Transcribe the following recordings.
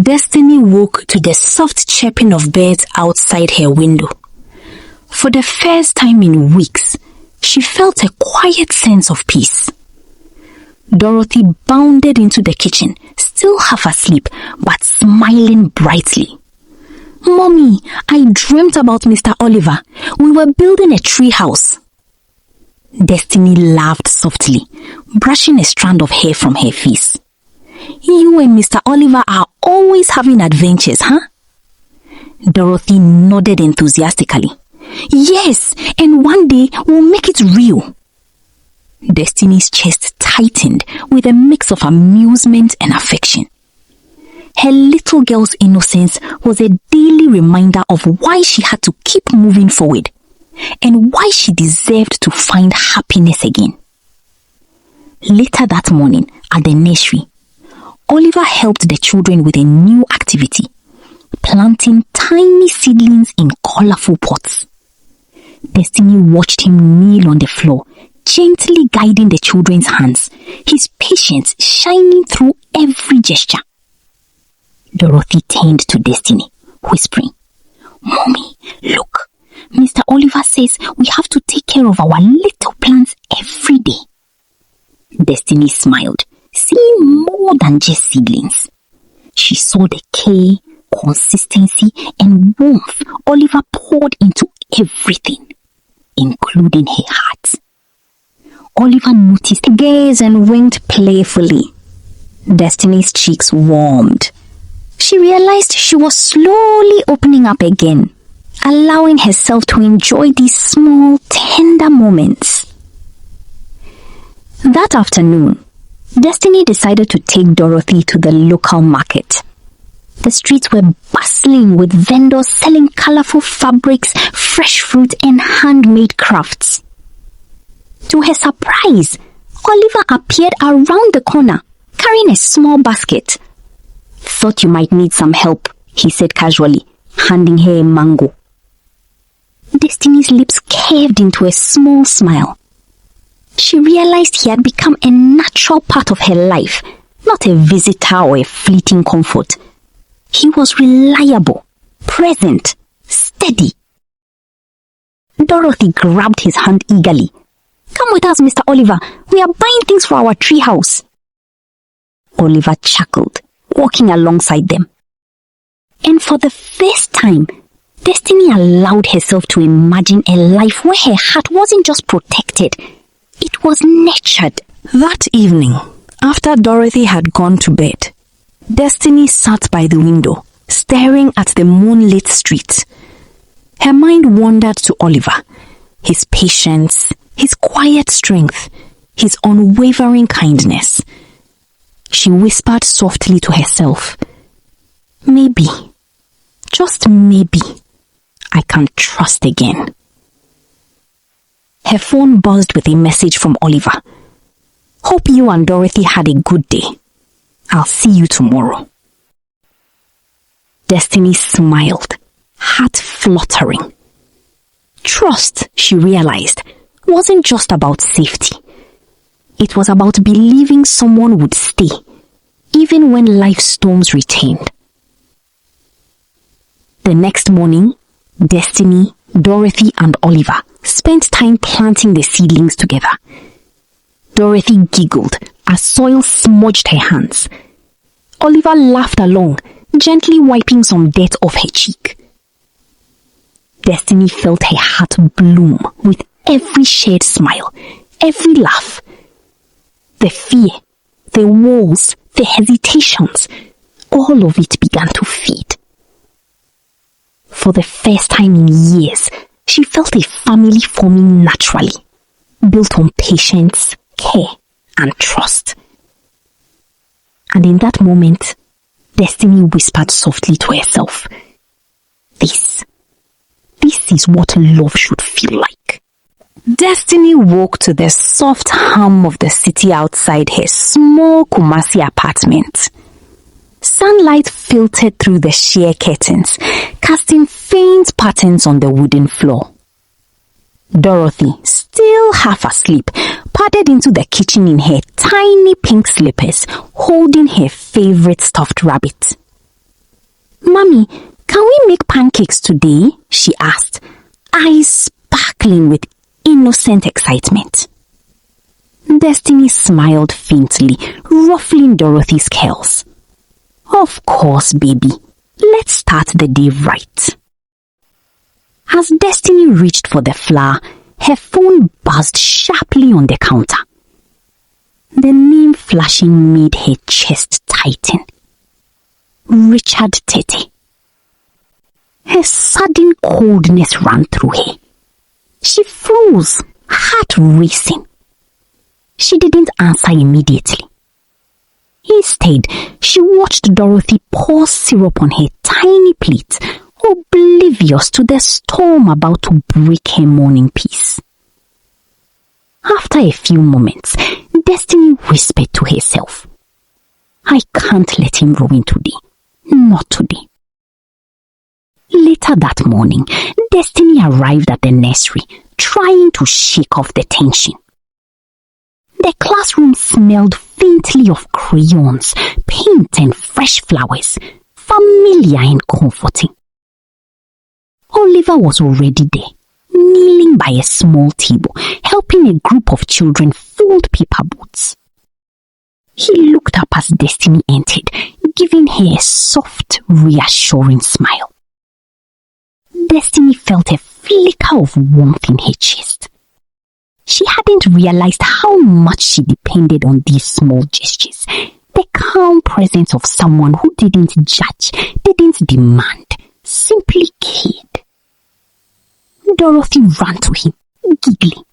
Destiny woke to the soft chirping of birds outside her window. For the first time in weeks, she felt a quiet sense of peace. Dorothy bounded into the kitchen, still half asleep, but smiling brightly. "Mommy, I dreamt about Mr. Oliver. We were building a tree house." Destiny laughed softly, brushing a strand of hair from her face. "You and Mr. Oliver are always having adventures, huh?" Dorothy nodded enthusiastically. "Yes, and one day we'll make it real." Destiny's chest tightened with a mix of amusement and affection. Her little girl's innocence was a daily reminder of why she had to keep moving forward and why she deserved to find happiness again. Later that morning at the nursery, Oliver helped the children with a new activity, planting tiny seedlings in colorful pots. Destiny watched him kneel on the floor, gently guiding the children's hands, his patience shining through every gesture. Dorothy turned to Destiny, whispering, "Mommy, look, Mr. Oliver says we have to take care of our little plants every day." Destiny smiled, seeing more than just seedlings. She saw the care, consistency, and warmth Oliver poured into everything, including her heart. Oliver noticed the gaze and winked playfully. Destiny's cheeks warmed. She realized she was slowly opening up again, allowing herself to enjoy these small, tender moments. That afternoon, Destiny decided to take Dorothy to the local market. The streets were bustling with vendors selling colorful fabrics, fresh fruit, and handmade crafts. To her surprise, Oliver appeared around the corner, carrying a small basket. "Thought you might need some help," he said casually, handing her a mango. Destiny's lips curved into a small smile. She realized he had become a natural part of her life, not a visitor or a fleeting comfort. He was reliable, present, steady. Dorothy grabbed his hand eagerly. "Come with us, Mr. Oliver. We are buying things for our tree house." Oliver chuckled, walking alongside them. And for the first time, Destiny allowed herself to imagine a life where her heart wasn't just protected, it was nurtured. That evening, after Dorothy had gone to bed, Destiny sat by the window, staring at the moonlit street. Her mind wandered to Oliver, his patience, his quiet strength, his unwavering kindness. She whispered softly to herself, "Maybe, just maybe, I can trust again." Her phone buzzed with a message from Oliver. "Hope you and Dorothy had a good day. I'll see you tomorrow." Destiny smiled, heart fluttering. Trust, she realized, wasn't just about safety. It was about believing someone would stay, even when life's storms returned. The next morning, Destiny, Dorothy, and Oliver spent time planting the seedlings together. Dorothy giggled as soil smudged her hands. Oliver laughed along, gently wiping some dirt off her cheek. Destiny felt her heart bloom with every shared smile, every laugh. The fear, the walls, the hesitations, all of it began to fade. For the first time in years, she felt a family forming naturally, built on patience, care, and trust. And in that moment, Destiny whispered softly to herself, This is what love should feel like." Destiny woke to the soft hum of the city outside her small Kumasi apartment. Sunlight filtered through the sheer curtains, casting faint patterns on the wooden floor. Dorothy, still half asleep, padded into the kitchen in her tiny pink slippers, holding her favorite stuffed rabbit. "Mommy, can we make pancakes today?" she asked, eyes sparkling with innocent excitement. Destiny smiled faintly, ruffling Dorothy's curls. "Of course, baby. Let's start the day right." As Destiny reached for the flour, her phone buzzed sharply on the counter. The name flashing made her chest tighten. Richard Tete. A sudden coldness ran through her. She froze, heart racing. She didn't answer immediately. Instead, she watched Dorothy pour syrup on her tiny plate, oblivious to the storm about to break her morning peace. After a few moments, Destiny whispered to herself, "I can't let him ruin today. Not today." Later that morning, Destiny arrived at the nursery, trying to shake off the tension. The classroom smelled faintly of crayons, paint and fresh flowers, familiar and comforting. Oliver was already there, kneeling by a small table, helping a group of children fold paper boats. He looked up as Destiny entered, giving her a soft, reassuring smile. Destiny felt a flicker of warmth in her chest. She hadn't realized how much she depended on these small gestures, the calm presence of someone who didn't judge, didn't demand, simply cared. Dorothy ran to him, giggling.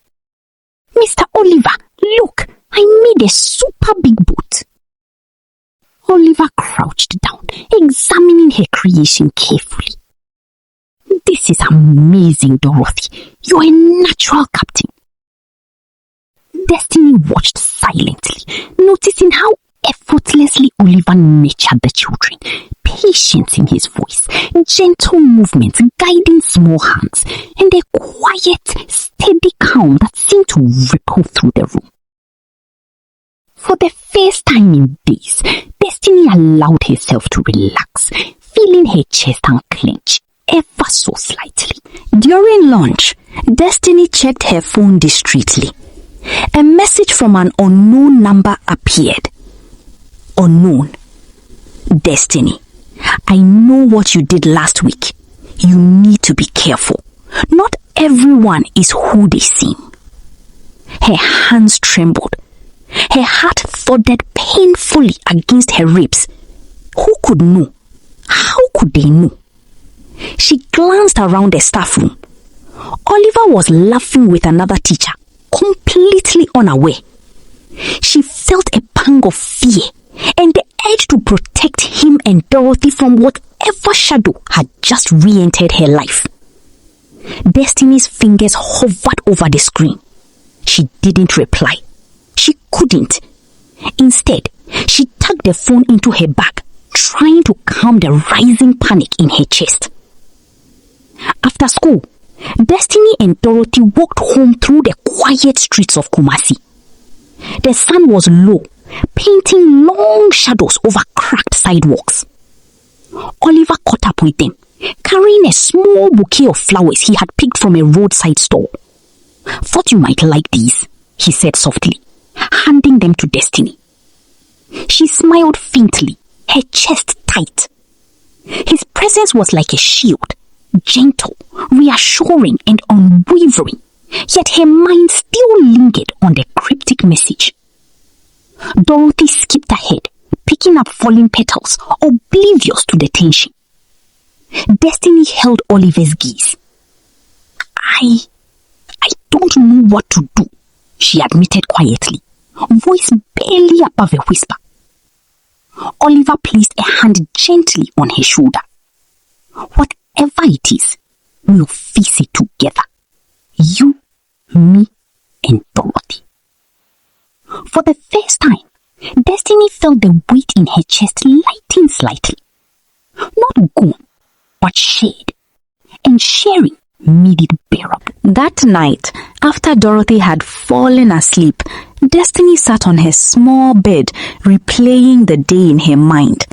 "Mr. Oliver, look, I made a super big boat." Oliver crouched down, examining her creation carefully. "This is amazing, Dorothy. You're a natural captain." Destiny watched silently, noticing how effortlessly Oliver nurtured the children, patience in his voice, gentle movements guiding small hands, and a quiet, steady calm that seemed to ripple through the room. For the first time in days, Destiny allowed herself to relax, feeling her chest unclench ever so slightly. During lunch, Destiny checked her phone discreetly. A message from an unknown number appeared. "Unknown. Destiny, I know what you did last week. You need to be careful. Not everyone is who they seem." Her hands trembled. Her heart thudded painfully against her ribs. Who could know? How could they know? She glanced around the staff room. Oliver was laughing with another teacher, completely unaware. She felt a pang of fear and the urge to protect him and Dorothy from whatever shadow had just re-entered her life. Destiny's fingers hovered over the screen. She didn't reply. She couldn't. Instead, she tucked the phone into her bag, trying to calm the rising panic in her chest. After school, Destiny and Dorothy walked home through the quiet streets of Kumasi. The sun was low, painting long shadows over cracked sidewalks. Oliver caught up with them, carrying a small bouquet of flowers he had picked from a roadside store. "Thought you might like these," he said softly, handing them to Destiny. She smiled faintly, her chest tight. His presence was like a shield, gentle, reassuring and unwavering, yet her mind still lingered on the cryptic message. Dorothy skipped ahead, picking up falling petals, oblivious to the tension. Destiny held Oliver's gaze. I don't know what to do," she admitted quietly, voice barely above a whisper. Oliver placed a hand gently on her shoulder. "Whatever it is, we'll face it together. You, me, and Dorothy." For the first time, Destiny felt the weight in her chest lighten slightly. Not gone, but shared. And sharing made it bearable. That night, after Dorothy had fallen asleep, Destiny sat on her small bed, replaying the day in her mind.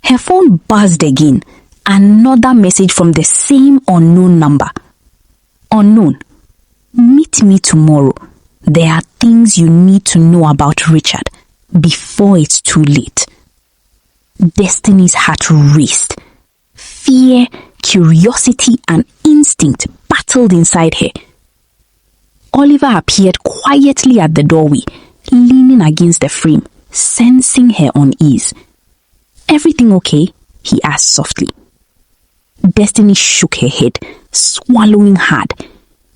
Her phone buzzed again, Another message from the same unknown number. Unknown, meet me tomorrow. There are things you need to know about Richard before it's too late. Destiny's heart raced. Fear, curiosity, and instinct battled inside her. Oliver appeared quietly at the doorway, leaning against the frame, sensing her unease. "Everything okay?" he asked softly. Destiny shook her head, swallowing hard.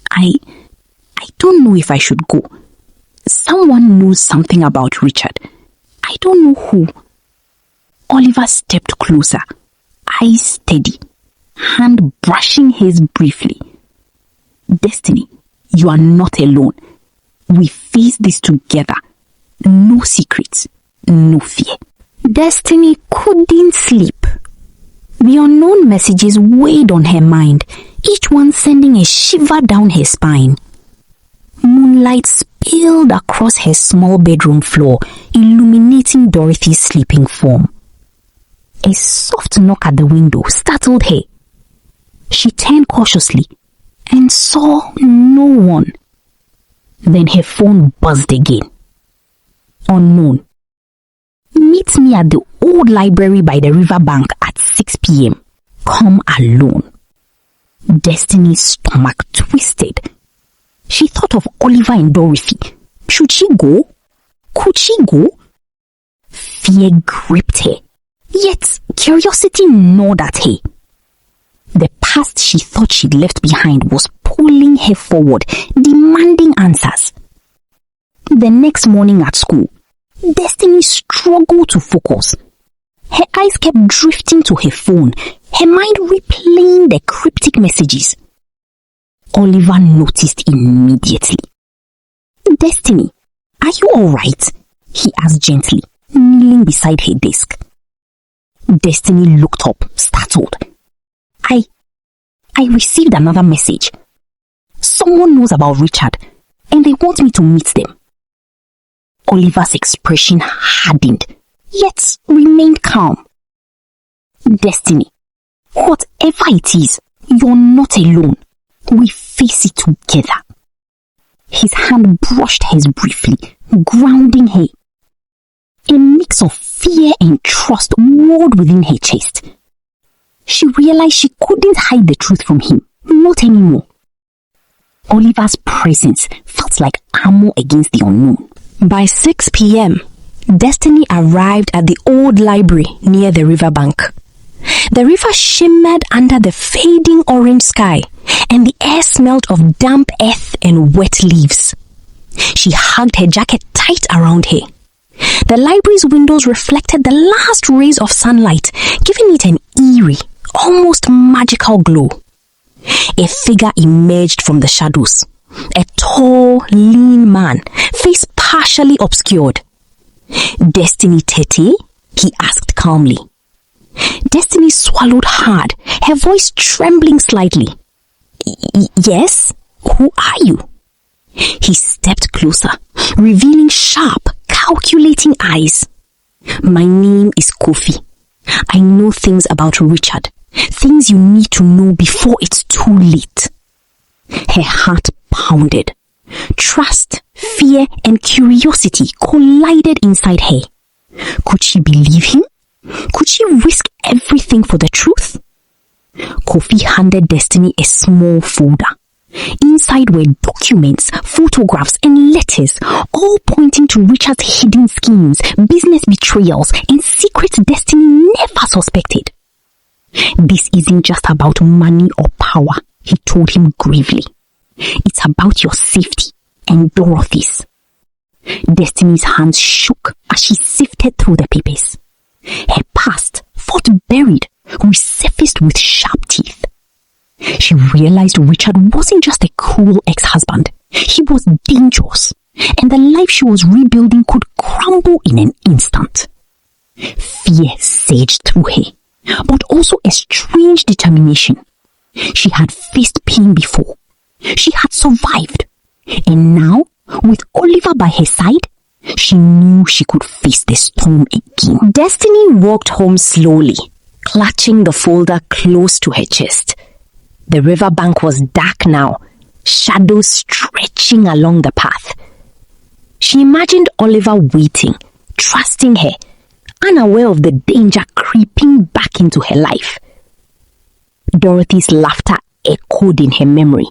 I don't know if I should go. Someone knows something about Richard. I don't know who." Oliver stepped closer, eyes steady, hand brushing his briefly. "Destiny, you are not alone. We face this together. No secrets, no fear." Destiny couldn't sleep. The unknown messages weighed on her mind, each one sending a shiver down her spine. Moonlight spilled across her small bedroom floor, illuminating Dorothy's sleeping form. A soft knock at the window startled her. She turned cautiously and saw no one. Then her phone buzzed again. Unknown. Meet me at the old library by the riverbank at 6 p.m. Come alone. Destiny's stomach twisted. She thought of Oliver and Dorothy. Should she go? Could she go? Fear gripped her, yet curiosity gnawed at her. The past she thought she'd left behind was pulling her forward, demanding answers. The next morning at school, Destiny struggled to focus. Her eyes kept drifting to her phone, her mind replaying the cryptic messages. Oliver noticed immediately. "Destiny, are you alright?" he asked gently, kneeling beside her desk. Destiny looked up, startled. I received another message. Someone knows about Richard, and they want me to meet them." Oliver's expression hardened, yet remained calm. "Destiny, whatever it is, you're not alone. We face it together." His hand brushed hers briefly, grounding her. A mix of fear and trust roared within her chest. She realized she couldn't hide the truth from him, not anymore. Oliver's presence felt like armor against the unknown. By 6 p.m., Destiny arrived at the old library near the riverbank. The river shimmered under the fading orange sky, and the air smelled of damp earth and wet leaves. She hugged her jacket tight around her. The library's windows reflected the last rays of sunlight, giving it an eerie, almost magical glow. A figure emerged from the shadows. A tall, lean man, face partially obscured. "Destiny Tete?" he asked calmly. Destiny swallowed hard, her voice trembling slightly. "Yes? Who are you?" He stepped closer, revealing sharp, calculating eyes. "My name is Kofi. I know things about Richard, things you need to know before it's too late." Her heart pounded. Trust, fear, and curiosity collided inside her. Could she believe him? Could she risk everything for the truth? Kofi handed Destiny a small folder. Inside were documents, photographs, and letters, all pointing to Richard's hidden schemes, business betrayals, and secrets Destiny never suspected. "This isn't just about money or power," he told him gravely. "It's about your safety and Dorothy's." Destiny's hands shook as she sifted through the papers. Her past, thought buried, resurfaced with sharp teeth. She realized Richard wasn't just a cruel ex-husband. He was dangerous, and the life she was rebuilding could crumble in an instant. Fear surged through her, but also a strange determination. She had faced pain before. She had survived. And now, with Oliver by her side, she knew she could face the storm again. Destiny walked home slowly, clutching the folder close to her chest. The riverbank was dark now, shadows stretching along the path. She imagined Oliver waiting, trusting her, unaware of the danger creeping back into her life. Dorothy's laughter echoed in her memory,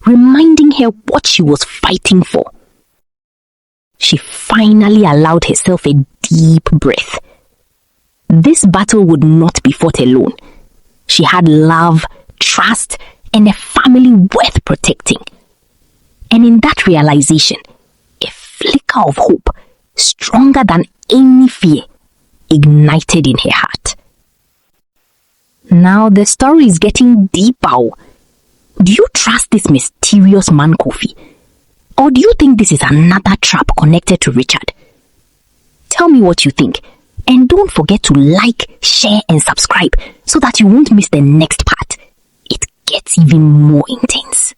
reminding her what she was fighting for. She finally allowed herself a deep breath. This battle would not be fought alone. She had love, trust, and a family worth protecting. And in that realization, a flicker of hope, stronger than any fear, ignited in her heart. Now the story is getting deeper. Do you trust this mysterious man, Kofi? Or do you think this is another trap connected to Richard? Tell me what you think. And don't forget to like, share and subscribe so that you won't miss the next part. It gets even more intense.